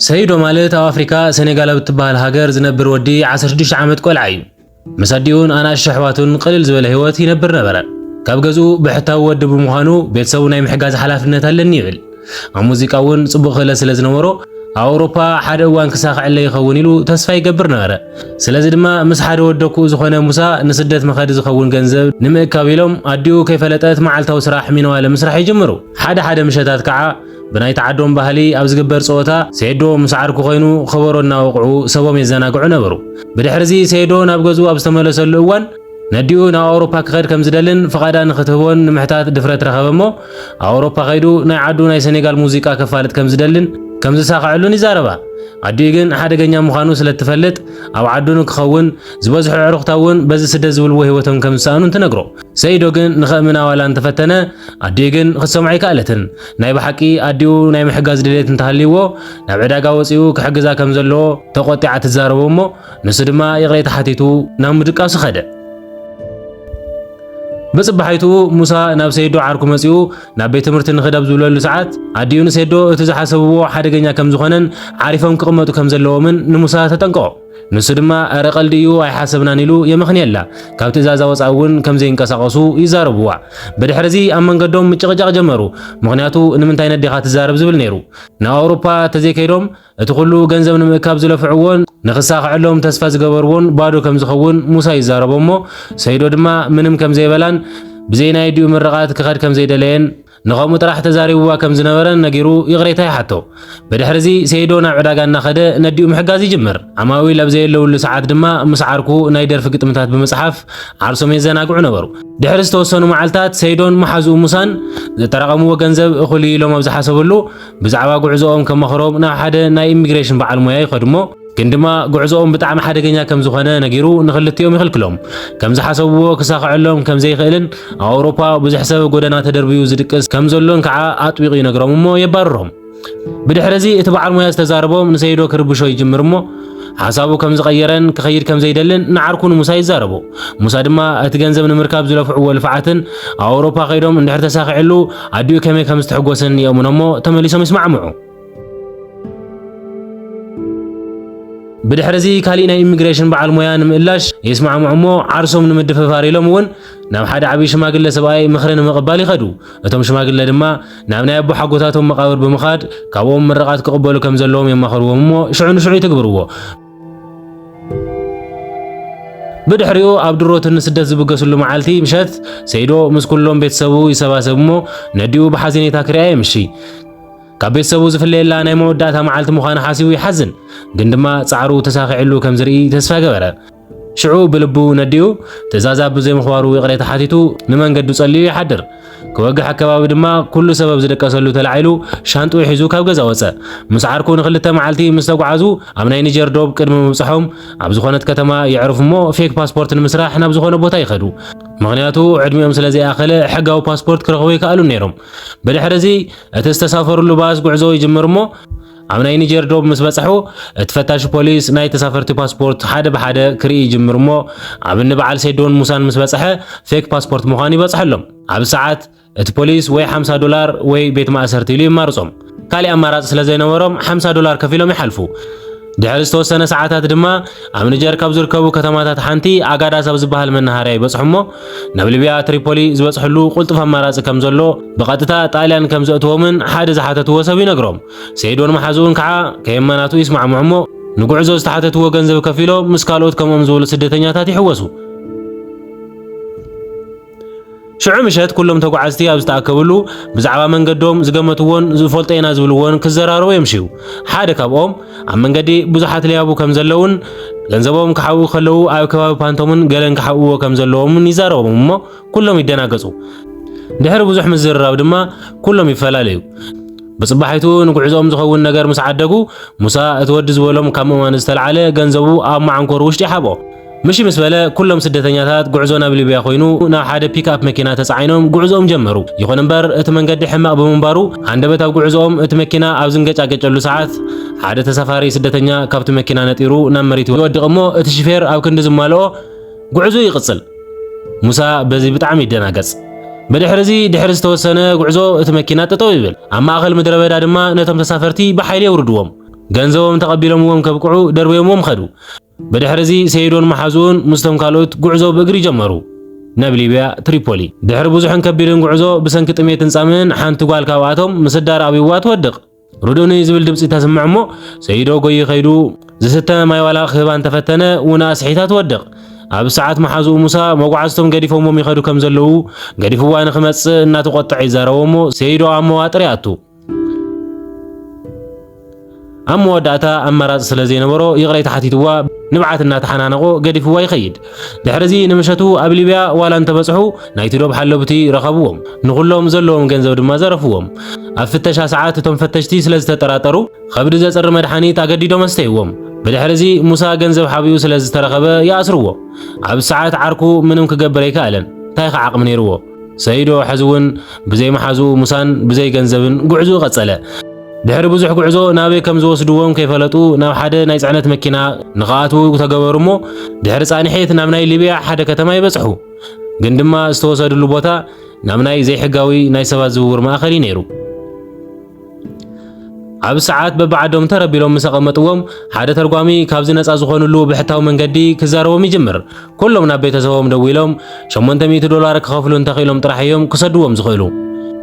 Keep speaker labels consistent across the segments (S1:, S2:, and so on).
S1: ሰይዶ ማለት ኣብ ኣፍሪካ ሴኔጋል ብትበሃል ሃገር ዝነብር ወዲ 16 ዓመት ቆልዓ እዩ። ምስ ኣዲኡን ኣናእሽተ ኣሕዋቱን ቅልል ዝበለ ህይወት ይነብር ነበረ። ካብ ገዝኡ ብሕታዊ ወዲ ብምዃኑ ቤተሰቡ ናይ ምሕጋዝ ሓላፍነት ኣለኒ ይብል። ኣብ ሙዚቃ እውን ጽቡቕ ክእለት ስለ ዝነበሮ ኣብ ኣውሮፓ ሓደ እዋን ክሳኽዕለ ይኸውን ኢሉ ተስፋ ይገብር ነበረ። ስለዚ ድማ ምስ ሓደ ወደኩ ዝኾነ ሙሳ ንስደት መኸዲ ዝኸውን ገንዘብ ንምእካብ ኢሎም ኣዲኡ ከይፈለጠት መዓልታዊ ስራሕ ሚነዋለ ምስራሕ ይጅምሩ። ሓደ ምሸታት ከዓ ብናይ ተዓዶም ባህሊ ኣብ ዝግበር ጸወታ ሰይዶ ምስ ዓርኩ ኮይኑ ኸበሮ እናወቕዑ ሰቦም የዘናግዑ ነበሩ። ብድሕሪዚ ሰይዶ ናብ ገዝኡ ኣብ ዝተመለሰሉ እዋን ነዲኡ ናብ ኣውሮፓ ክኸድ ከም ዝደልን ፍቓዳ ንኽትህቦን ንምሕታት ድፍረት ረኸበ እሞ ኣብ ኣውሮፓ ኸይዱ ናይ ዓዱ ናይ ሴኔጋል ሙዚቃ ከፋልጥ ከም ዝደልን ከም ዝሳኽዐሉን ይዛረባ። ኣዲኡ ግን ሓደገኛ ምዃኑ ስለትፈልጥ ኣብ ዓዱ ክኸውን ዝበዝሑ ኣዕሩኽታ እውን በዚ ስደት ዝብልዎ ህይወቶም ከም ዝሰኣኑን ትነግሮ። ሰይዶ ግን ንኸእምና ዋላ እንተፈተነ ኣዲኡ ግን ክትሰምዖ ኣይከኣለትን። ናይ ብሓቂ ኣዲኡ ናይ ምሕጋዝ ድሌት እንተሃልይዎ ናብ ዕዳጋ ወፂኡ ክሕግዛ ከም ዘለዎ ተቆጢዓ ትዛረቦ እሞ ንሱ ድማ ይቕሬታ ሓቲቱ ናብ ምድቃሱ ኸደ። በጽባሕይቱ ሙሳ ናብ ሰይዶ ዓርኩ መጺኡ ናብ ቤት ትምህርቲ ንኽዳብ ዝብለሉ ሰዓት ኣዲኡ ንሰይዶ እቲ ዝሓሰብዎ ሓደገኛ ከም ዝኾነን ዓሪፎም ክቕመጡ ከም ዘለዎምን ንሙሳ ተጠንቀቖ። ንሱ ድማ ኣረ ቀልዲ እዩ ኣይሓሰብናን ኢሉ የመኽንየላ። ካብ ትእዛዝ ወጻኢ እውን ከም ዘይንቀሳቐሱ ይዛረብዋ። ብድሕሪዚ ኣብ መንገዶም ምጭቕጫቕ ጀመሩ። ምኽንያቱ ንምንታይ ነዲኻ ትዛረብ ዝብል ነይሩ። ናብ ኣውሮፓ ተዘይከይዶም እቲ ኩሉ ገንዘብ ንምእካብ ዝለፍዕዎን ንኽሳኽዐሎም ተስፋ ዝገበርዎን ባዶ ከም ዝኸውን ሙሳ ይዛረቦ እሞ ሰይዶ ድማ ምንም ከም ዘይበላን ብዘይ ናይ ዲኡ ምርቓት ክኸድ ከም ዘይደለየን ንኸምኡ ጥራሕ ተዛሪብዋ ከም ዝነበረን ነጊሩ ይቕሬታ ይሓቶ። ብድሕሪዚ ሰይዶ ናብ ዕዳጋ እናኸደ ነዲኡ ምሕጋዝ ይጅምር። ዓማዊል ኣብ ዘየለውሉ ሰዓት ድማ ምስ ዓርኩ ናይ ደርፊ ግጥምታት ብምጽሓፍ ዓርሶም የዘናግዑ ነበሩ። ድሕሪ ዝተወሰኑ መዓልታት ሰይዶን መሓዙኡ ሙሳን ዘጠራቐምዎ ገንዘብ እኹል ኢሎም ኣብ ዝሓሰብሉ ብዛዕባ ጉዕዞኦም ከመኽሮም ናብ ሓደ ናይ ኢሚግሬሽን በዓል ሞያ ይኸዱ እሞ ግን ድማ ጉዕዞኦም ብጣዕሚ ሓደገኛ ከም ዝኾነ ነጊሩ ንኽልቲኦም ይኽልክሎም። ከም ዝሓሰብዎ ክሳኽዐሎም ከም ዘይኽእልን ኣብ ኣውሮፓ ብዙሕ ሰብ ጎደና ተደርብዩ ዝድቅስ ከም ዘሎን ከዓ ኣጥቢቑ ይነግሮም እሞ የባርሮም። ብድሕሪዚ እቲ በዓል ሞያ ዝተዛረቦም ንሰይዶ ክርብሾ ይጅምር እሞ ሓሳቡ ከም ዝቐየረን ክኸይድ ከም ዘይደልን ንዓርኩ ንሙሳ ይዛረቦ። ሙሳ ድማ እቲ ገንዘብ ንምርካብ ዝለፍዕዎ ልፍዓትን ኣብ ኣውሮፓ ኸይዶም እንድሕር ተሳኺዕሉ ኣዲኡ ከመይ ከም ዝተሕጎስን የእሙኖ እሞ ተመሊሶም ይስማዕምዑ። ብድሕሪዚ ካሊእ ናይ ኢሚግሬሽን በዓል ሞያ ንምእላሽ ይስማዕምዑ እሞ ዓርሶም ንምድፍፋር ኢሎም እውን ናብ ሓደ ዓብይ ሽማግለ ሰብኣይ ምኽሪ ንምቕባል ይኸዱ። እቶም ሽማግለ ድማ ናብ ናይ ኣቦ ሓጎታቶም መቓብር ብምኻድ ካብኦም ምርቓት ክቕበሉ ከም ዘለዎም የማኽርዎም እሞ ሽዑ ንሽዑ ይትግብርዎ። ብድሕሪኡ ኣብ ድሮትን ስደት ዝብገሱሉ መዓልቲ ምሸት ሰይዶ ምስ ኩሎም ቤተሰቡ ይሰባሰብ እሞ ነዲኡ ብሓዚኔታ ክሪኣ የምሺ። ካብ ቤተሰቡ ዝፍለየላ ናይ መወዳእታ መዓልቲ ምዃኑ ሓሲቡ ይሓዝን። ግን ድማ ጻዕሩ ተሳኺዕሉ ከም ዝርኢ ተስፋ ገበረ። ሽዑ ብልቡ ነዲኡ ትእዛዛት ብዘይምኽባሩ ይቕሬታ ሓቲቱ ንመንገዱ ጸልዩ ይሓድር። ክወግሕ ኣከባቢ ድማ ኩሉ ሰበብ ዝደቀሰሉ ተላዒሉ ሻንጥኡ ሒዙ ካብ ገዛ ወፀ። ምስ ዓርኩ ንኽልተ መዓልቲ ምስ ተጓዓዙ ኣብ ናይ ኒጀር ዶብ ቅድሚ ምብፅሖም ኣብ ዝኾነት ከተማ ይዕርፉ እሞ ፌክ ፓስፖርት ንምስራሕ ናብ ዝኾነ ቦታ ይኸዱ። ምኽንያቱ ዕድሚኦም ስለ ዘይኣኸለ ሕጋዊ ፓስፖርት ክረኽቡ ይከኣሉ ነይሮም። ብድሕሪዚ እቲ ዝተሳፈሩሉ ባስ ጉዕዞ ይጅምር እሞ ኣብ ናይ ኒጀር ዶብ ምስ በጽሑ እቲ ፈታሽ ፖሊስ ናይ ተሳፈርቲ ፓስፖርት ሓደ ብሓደ ክርኢ ይጅምር እሞ ኣብ ንበዓል ሰይዶን ሙሳን ምስ በጽሐ ፌክ ፓስፖርት ምዃኑ ይበጽሐሎም። ኣብ ሰዓት እቲ ፖሊስ ወይ $50 ወይ ቤት ማእሰርቲ ኢሉ ይማርጾም። ካሊእ ኣማራጺ ስለ ዘይነበሮም $50 ከፊሎም ይሓልፉ። ድሕሪ ዝተወሰነ ሰዓታት ድማ ኣብ ኒጀር ካብ ዝርከቡ ከተማታት ሓንቲ ኣጋዳስ ኣብ ዝበሃል መናሃርያ ይበጽሑ እሞ ናብ ሊብያ ትሪፖሊ ዝበጽሕሉ ቁልጡፍ ኣማራጺ ከም ዘሎ ብቐጥታ ጣልያን ከም ዘእትዎምን ሓደ ዝሓተትዎ ሰብ ይነግሮም። ሰይዶን መሓዙኡን ከዓ ከየመናቱ ይስማዕምዑ እሞ ንጉዕዞ ዝተሓተትዎ ገንዘብ ከፊሎም ምስ ካልኦት ከምኦም ዝበሉ ስደተኛታት ይሕወሱ። ሽዑ ምሸት ኩሎም ተጓዓዝቲ ኣብ ዝተኣከብሉ ብዛዕባ መንገዶም ዝገመትዎን ዝፈልጦና ዝብልዎን ክዘራረቡ የምሽዩ። ሓደ ካብኦም ኣብ መንገዲ ብዙሓት ልያቡ ከም ዘለውን ገንዘቦም ክሓውኡ ከለዉ ኣብ ከባቢ ፓንቶምን ገለን ክሓውዎ ከም ዘለዎምን ይዛረቦም እሞ ኩሎም ይደናገጹ። ድሕሪ ብዙሕ ምዝርራብ ድማ ኩሎም ይፈላለዩ። በጽባሕይቱ ንጉዕዞኦም ዝኸውን ነገር ምስ ዓደጉ ሙሳ እቲ ወዲ ዝበሎም ካብ ምእማን ዝተልዓለ ገንዘቡ ኣብ ማዓንኮር ውሽጢ ይሓብኦ። ምሺ ምስ በለ ኩሎም ስደተኛታት ጉዕዞ ናብ ሊብያ ኮይኑ ናብ ሓደ ፒክኣፕ መኪና ተጻዒኖም ጉዕዞኦም ጀመሩ። ይኹን እምበር እቲ መንገዲ ሕማቕ ብምንባሩ አንደበት ኣብ ጉዕዞኦም እቲ መኪና ኣብ ዝንገጫገጨሉ ሰዓት ሓደ ተሳፋሪ ስደተኛ ካብቲ መኪና ነጢሩ ናብ መሬት ይወድቕ እሞ እቲ ሽፌር ኣብ ክንዲ ዝማልኦ ጉዕዞ ይቕጽል። ሙሳ በዚ ብጣዕሚ ይደናገጽ። بدحرزي دحرز توسنة وعزو تمكينات تطويبل أما أخل مدربة دما نتم تسافرتي بحيلي وردوهم ገንዘቦም ተቀቢሎምዎም ከብቅዑ ደርበዮምዎም ኸዱ በድሕሪዚ ሰይዶን መሓዙን ምስቶም ካልኦት ጉዕዞ ብእግሪ ጀመሩ ናብ ሊብያ ትሪፖሊ ድሕሪ ብዙሕን ከቢድን ጉዕዞ ብሰንኪ ጥሜትን ጻምን ሓንቲ ጓል ካብኣቶም ምስዳር ኣብይዋ ትወድቕ ሩዶኒ ዝብል ድምፂ ተስምዕ እሞ ሰይዶ ጎይ ኸይዱ ዝስተ ማይ ዋላ ክህባን ተፈተነ ውና ስሒታ ትወድቕ ኣብ ሰዓት መሓዙ ሙሳ መጓዓዝቶም ገዲፎምዎም ይኸዱ ከም ዘለዉ ገዲፍዋ ንኽመጽእ እናተቆጥዐ ይዛረቦሞ ሰይዶ ኣብ መዋጥር ይኣቱ ኣብ መወዳእታ ኣማራፂ ስለ ዘይነበሮ ይቕረይ ተሓቲትዋ ንብዓት እናተሓናነቆ ገዲፍዋ ይኸይድ ድሕሪዚ ንምሸቱ ኣብ ሊብያ ዋላ እንተበጽሑ ናይቲ ዶብ ሓለብቲ ረኸብዎም ንኹሎም ዘለዎም ገንዘብ ድማ ዘረፍዎም ኣብ ፍተሻ ሰዓት እቶም ፈተሽቲ ስለ ዝተጠራጠሩ ከብዲ ዘጽሪ መድሓኒት ኣገዲዶም ኣስተይዎም ብድሕሪዚ ሙሳ ገንዘብ ሓቢኡ ስለ ዝተረኸበ ይኣስርዎ ኣብ ሰዓት ዓርኩ ምንም ክገብር ኣይከኣለን እንታይ ከዓቕሚ ነይርዎ ሰይዶ ሕዝውን ብዘይ መሓዙ ሙሳን ብዘይ ገንዘብን ጉዕዙ ቀጸለ ድሕሪ ብዙሕ ጉዕዞ ናበይ ከም ዝወስድዎም ከይፈለጡ ናብ ሓደ ናይ ጽዕነት መኪና ንኽኣትዉ ተገበሩ እሞ ድሕሪ ጻኒሐት ናብ ናይ ሊብያ ሓደ ከተማ ይበጽሑ ግን ድማ ዝተወሰድሉ ቦታ ናብ ናይ ዘይሕጋዊ ናይ ሰባት ዝውውር ማእኸል ነይሩ ኣብ ሰዓት በባዓዶም ተረቢሎም ምስ ኣቐመጥዎም ሓደ ተርጓሚ ካብዚ ነፃ ዝኾኑሉ ብሕታዊ መንገዲ ክዛረቦም ይጅምር ኩሎም ናብ ቤተሰቦም ደው ኢሎም $800 ክኸፍሉ እንተኺሎም ጥራሕ እዮም ክሰድዎም ዝኽእሉ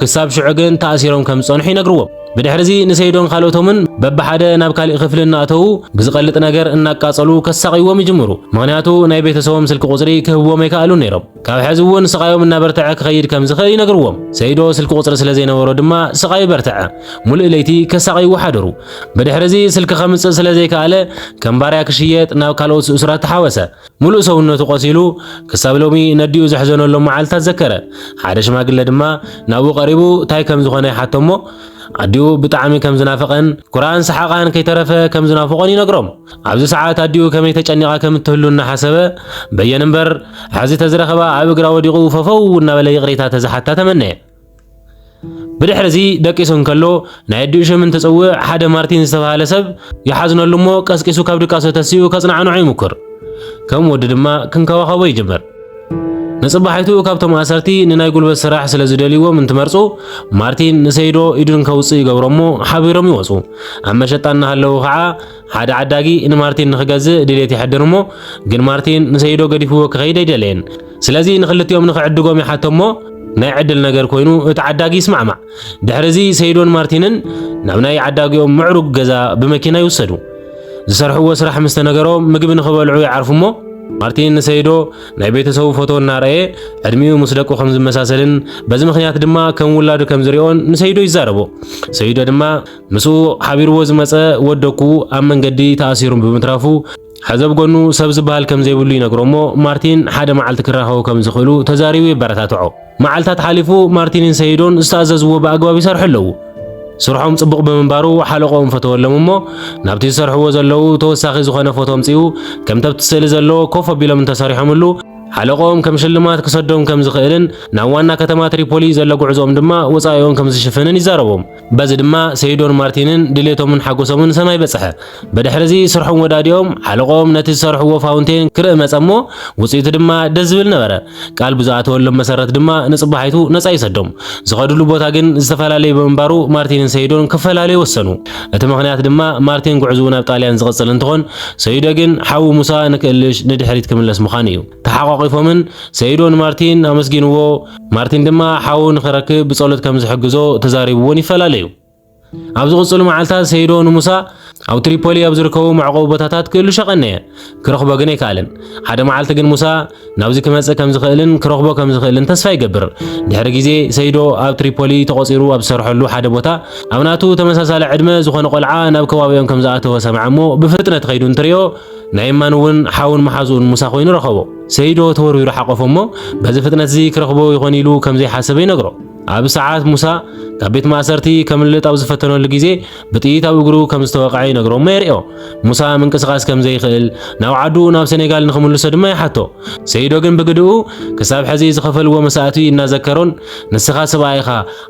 S1: ክሳብ ሽዑ ግን ተኣሲሮም ከም ዝጸንሑ ይነግርዎም ብድሕሪዚ ንሰይዶን ካልኦቶምን በብሓደ ናብ ካልእ ክፍሊ እናእተዉ ብዝቐልጥ ነገር እናቃጸሉ ከሳቒዎም ይጅምሩ ምኽንያቱ ናይ ቤተሰቦም ስልኪ ቁጽሪ ክህብዎም ኣይከኣሉ ነይሮም ካብ ሕዚ እውን ስቓዮም እናበርትዐ ክኸይድ ከም ዝኽእል ይነግርዎም ሰይዶ ስልኪ ቁጽሪ ስለ ዘይነበሮ ድማ ስቓዩ በርትዐ ሙሉእ ለይቲ ከሳቒይዎ ሓደሩ ብድሕሪዚ ስልኪ ከምጽእ ስለ ዘይከኣለ ከም ባርያ ክሽየጥ ናብ ካልኦት እስራት ተሓወሰ ሙሉእ ሰውነቱ ቆሲሉ ክሳብ ሎሚ ነዲኡ ዘሕዘነሎም መዓልታት ዘከረ ሓደ ሽማግለ ድማ ናብኡ ቀሪቡ እንታይ ከም ዝኾነ ይሓቶሞ ኣዲኡ ብጣዕሚ ከም ዝናፈቐን ቁርኣን ሰሓቓን ከይተረፈ ከም ዝናፈቖን ይነግሮም ኣብዚ ሰዓት ኣዲኡ ከመይ ተጨኒቓ ከም እትህሉ እናሓሰበ በየን እምበር ሕዚ ተዝረኸባ ኣብ እግራ ወዲቑ ፈፈው እናበለ ይቕሬታ ተዝሓታ ተመነየ ብድሕሪዚ ደቂሱ እንከሎ ናይ ኣዲኡ ሽም እንትጽውዕ ሓደ ማርቲን ዝተባሃለ ሰብ ይሓዝነሉ እሞ ቀስቂሱ ካብ ድቃሶ ተሲኡ ከጽናዕንዖ ይሙክር ከም ወዲ ድማ ክንከባኸቦ ይጅምር ንጽባሕቱ ካብቶም ኣሰርቲ ንናይ ጉልበት ስራሕ ስለ ዝደልይዎም እንትመርጹ ማርቲን ንሰይዶ ኢዱን ከውፅእ ይገብሮሞ ሓቢሮም ይወፁ ኣብ መሸጣ እናሃለዉ ከዓ ሓደ ዓዳጊ ንማርቲን ንኽገዝእ ድሌት ይሕድር እሞ ግን ማርቲን ንሰይዶ ገዲፍዎ ክኸይድ ኣይደለየን ስለዚ ንኽልቲኦም ንኽዕድጎም ይሓቶሞ ናይ ዕድል ነገር ኮይኑ እቲ ዓዳጊ ይስማዕማዕ ድሕሪዚ ሰይዶን ማርቲንን ናብ ናይ ዓዳጊኦም ምዕሩግ ገዛ ብመኪና ይውሰዱ ዝሰርሕዎ ስራሕ ምስ ተነገሮም ምግቢ ንኽበልዑ ይዓርፉሞ ማርቲን ንሰይዶ ናይ ቤተሰቡ ፎቶ እናርአየ ዕድሚኡ ምስ ደቁ ከም ዝመሳሰልን በዚ ምኽንያት ድማ ከም ውላዱ ከም ዝሪኦን ንሰይዶ ይዛረቦ ሰይዶ ድማ ምስኡ ሓቢርዎ ዝመፀ ወደኩ ኣብ መንገዲ ተኣሲሩ ብምትራፉ ሓዘብ ጎኑ ሰብ ዝበሃል ከም ዘይብሉ ይነግሮሞ ማርቲን ሓደ መዓልቲ ክራኸቡ ከም ዝኽእሉ ተዛሪቡ ይበረታትዖ መዓልታት ሓሊፉ ማርቲንን ሰይዶን ዝተኣዘዝዎ ብኣግባብ ይሰርሑ ኣለዉ ስርሖም ጽቡቕ ብምንባሩ ሓለቆም ፈተወሎም እሞ ናብቲ ዝሰርሕዎ ዘለዉ ተወሳኺ ዝኾነ ፎቶ ኣምፂኡ ከም ተብቲ ስእሊ ዘሎ ኮፍ ኣቢሎም እንተሰሪሖምሉ ሓለቆም ከም ሽልማት ክሰዶም ከም ዝኽእልን ናብ ዋና ከተማ ትሪፖሊ ዘሎ ጉዕዞኦም ድማ ወፃኢኦም ከም ዝሽፍንን ይዛረቦም በዚ ድማ ሰይዶን ማርቲንን ድሌቶምን ሓጎሶምን ሰማይ በጽሐ በድሕሪዚ ስርሖም ወዳዲኦም ሓለቆም ነቲ ዝሰርሕዎ ፋውንቴን ክርኢ መጸሞ ውፅኢቱ ድማ ደስ ዝብል ነበረ ቃል ብዝኣተወሎም መሰረት ድማ ንጽባሕቱ ነፃ ይሰዶም ዝኸድሉ ቦታ ግን ዝተፈላለዩ ብምንባሩ ማርቲንን ሰይዶን ክፈላለዩ ወሰኑ እቲ ምኽንያት ድማ ማርቲን ጉዕዙ ናብ ጣልያን ዝቕጽል እንትኾን ሰይዶ ግን ሓዊ ሙሳ ንክእልሽ ንድሕሪት ክምለስ ምዃኑ እዩ ተሓቋቂፎምን ሰይዶን ማርቲን ኣመስጊንዎ ማርቲን ድማ ሓው ንኽረክብ ብጸሎት ከም ዝሕግዞ ተዛሪብዎን ይፈላለዩ ኣብ ዝቕጽሉ መዓልታት ሰይዶ ንሙሳ ኣብ ትሪፖሊ ኣብ ዝርከቡ መዕቆቢ ቦታታት ክእሉ ሸቐነየ ክረኽቦ ግን ኣይከኣለን ሓደ መዓልቲ ግን ሙሳ ናብዚ ክመጽእ ከም ዝኽእልን ክረኽቦ ከም ዝኽእልን ተስፋ ይገብር ድሕሪ ግዜ ሰይዶ ኣብ ትሪፖሊ ተቖጺሩ ኣብ ዝሰርሐሉ ሓደ ቦታ ኣብ ናቱ ተመሳሳሊ ዕድመ ዝኾነ ቆልዓ ናብ ከባቢኦም ከም ዝኣተወ ሰምዐ እሞ ብፍጥነት ኸይዱ እንትሪኦ ናይ እማን እውን ሓውን መሓዙን ሙሳ ኮይኑ ረኸቦ ሰይዶ ተወርዊሩ ሓቆፎ እሞ በዚ ፍጥነት እዚ ክረኽቦ ይኾን ኢሉ ከም ዘይሓሰበ ይነግሮ ኣብ ሰዓት ሙሳ ካብ ቤት ማእሰርቲ ከምልጥ ኣብ ዝፈተነሉ ግዜ ብጥይት ኣብ እግሩ ከም ዝተወቅዐ ይነግሮሞ የርእዮ ሙሳ ምንቅስቓስ ከም ዘይኽእል ናብ ዓዱ ናብ ሴኔጋል ንኽምልሶ ድማ ይሓቶ ሰይዶ ግን ብግድኡ ክሳብ ሕዚ ዝኸፈልዎ መሳእቲ እናዘከሮን ንስኻ ሰብኣይኻ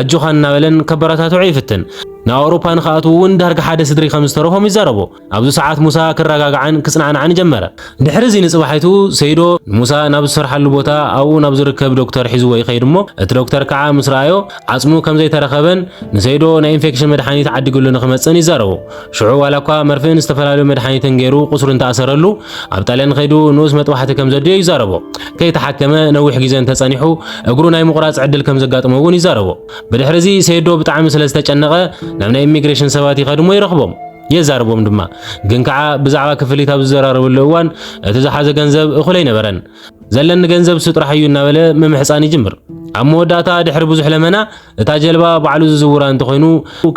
S1: ኣጆኻ እናበለን ከበረታትዑ ይፍትን ንኣውሮፓ ንኻኣቱ እውን ዳርጋ ሓደ ስድሪ ከም ዝተረኸም ይዛረቦ ኣብዚ ሰዓት ሙሳ ክረጋግዓን ክጽናዕን ጀመረ ድሕሪ እዚ ንጽባሕቱ ሰይዶ ሙሳ ናብ ዝሰርሓሉ ቦታ ኣብኡ ናብ ዝርከብ ዶክተር ሒዝዎ ይኸይድ እሞ እቲ ዶክተር ከዓ ምስ ረኣዮ ዓጽሙ ከም ዘይተረኸበን ንሰይዶ ናይ ኢንፌክሽን መድሓኒት ዓዲግሉ ንኽመጽን ይዛረቦ ሽዑ ዋላ እኳ መርፍን ዝተፈላለዩ መድሓኒትን ገይሩ ቁስሩን ተኣሰረሉ ኣብ ጣልያን ኸይዱ ንኡስ መጥባሕቲ ከም ዘድዮ ይዛረቦ ከይተሓከመ ነዊሕ ግዜ ተጸኒሑ እግሩ ናይ ምቁራጽ ዕድል ከም ዘጋጥሞ እውን ይዛረቦ ብድሕሪ እዚ ሰይዶ ብጣዕሚ ስለ ዝተጨነቐ ናብ ናይ ኢሚግሬሽን ሰባት ይኸድሞ ይረኽቦም የዛረቦም ድማ ግን ከዓ ብዛዕባ ክፍሊት ኣብ ዝዘራረብሉ እዋን እቲ ዝሓዘ ገንዘብ እኹል ኣይነበረን ዘለኒ ገንዘብ ስጥራሕ እዩ እናበለ ምምሕፃን ይጅምር ኣብ መወዳእታ ድሕሪ ብዙሕ ለመና እታ ጀልባ ባዕሉ ዝዝውራ እንተኾይኑ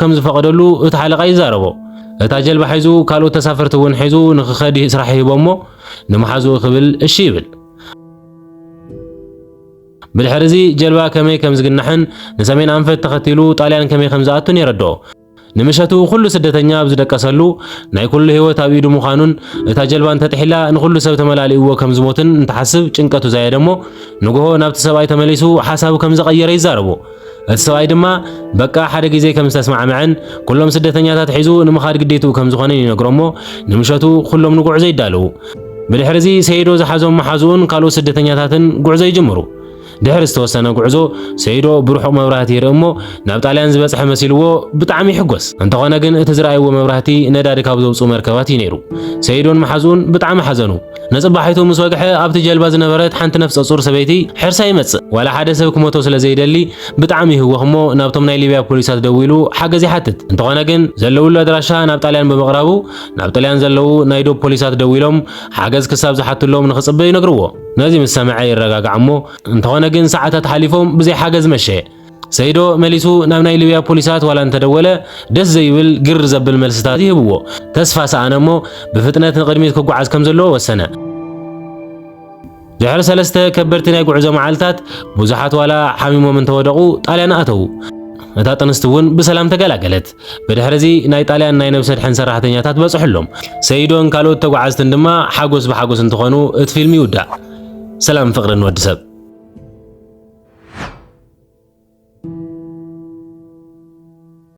S1: ከም ዝፈቐደሉ እቲ ሓለቓ ይዛረቦ እታ ጀልባ ሒዙ ካልኦት ተሳፈርቲ እውን ሒዙ ንኽኸድ ስራሕ ሂቦሞ ንመሓዙ ክብል እሺ ይብል ብድሕሪ እዚ ጀልባ ከመይ ከም ዝግናሕን ንሰሜን ኣንፈት ተኸቲሉ ጣልያን ከመይ ከም ዝኣቱን የረድኦ ንምሸቱ ኩሉ ስደተኛ ብዝደቀሰሉ ናይ ኩሉ ህይወት ኣብ ኢዱ ምዃኑን እታ ጀልባ እንተጥሒላ ንኩሉ ሰብ ተመላሊእዎ ከም ዝሞትን እንተሓስብ ጭንቀቱ ዘየደሞ ንግሆ ናብቲ ሰብኣይ ተመሊሱ ሓሳቡ ከም ዘቐየረ ይዛረቦ እቲ ሰብኣይ ድማ በቃ ሓደ ግዜ ከም ዝተስማዕምዐን ኩሎም ስደተኛታት ሒዙ ንምኻድ ግዴቱ ከም ዝኾነን ይነግሮሞ ንምሸቱ ኩሎም ንጉዕዞ ይዳለዉ ብድሕሪ እዚ ሰይዶ ዝሓዞም መሓዙኡን ካልኦት ስደተኛታትን ጉዕዞ ይጅምሩ ድሕሪ ዝተወሰነ ጉዕዞ ሰይዶ ብሩሑቕ መብራህቲ ይርኢ እሞ ናብ ጣልያን ዝበጽሐ መሲልዎ ብጣዕሚ ይሕጎስ እንተኾነ ግን እቲ ዝረኣይዎ መብራህቲ ነዳዲ ካብ ዘውፅኡ መርከባት እዩ ነይሩ ሰይዶን መሓዙኡን ብጣዕሚ ሓዘኑ ንጽባሒቱ ምስ ወግሐ ኣብቲ ጀልባ ዝነበረት ሓንቲ ነፍሰ ጹር ሰበይቲ ሕርሳ ይመጽእ ዋላ ሓደ ሰብ ክሞቶ ስለ ዘይደሊ ብጣዕሚ ይህወኽ እሞ ናብቶም ናይ ሊብያ ፖሊሳት ደው ኢሉ ሓገዝ ይሓትት እንተኾነ ግን ዘለውሉ ኣድራሻ ናብ ጣልያን ብምቕራቡ ናብ ጣልያን ዘለዉ ናይ ዶብ ፖሊሳት ደው ኢሎም ሓገዝ ክሳብ ዝሓትሎም ንኽጽበዩ ይነግርዎ ነዚ ምስ ሰምዐ ይረጋግዕ እሞ እንተኾነ ግን ሰዓታት ሓሊፎም ብዘይ ሓገዝ መሸ ሰይዶ መሊሱ ናብ ናይ ሊብያ ፖሊሳት ዋላ እንተደወለ ደስ ዘይብል ግር ዘብል መልስታት ይህብዎ ተስፋ ሰኣነ እሞ ብፍጥነት ንቕድሚት ክጓዓዝ ከም ዘለዎ ወሰነ ድሕሪ ሰለስተ ከበድቲ ናይ ጉዕዞ መዓልታት ብዙሓት ዋላ ሓሚሞም እንተወደቑ ጣልያን ኣተዉ እታ ጥንስቲ እውን ብሰላም ተገላገለት ብድሕሪ እዚ ናይ ጣልያን ናይ ነብሰ ድሕን ሰራሕተኛታት በጽሑሎም ሰይዶን ካልኦት ተጓዓዝትን ድማ ሓጎስ ብሓጎስ እንትኾኑ እቲ ፊልም ይውዳእ ሰላም ፍቕርን ወዲ ሰብ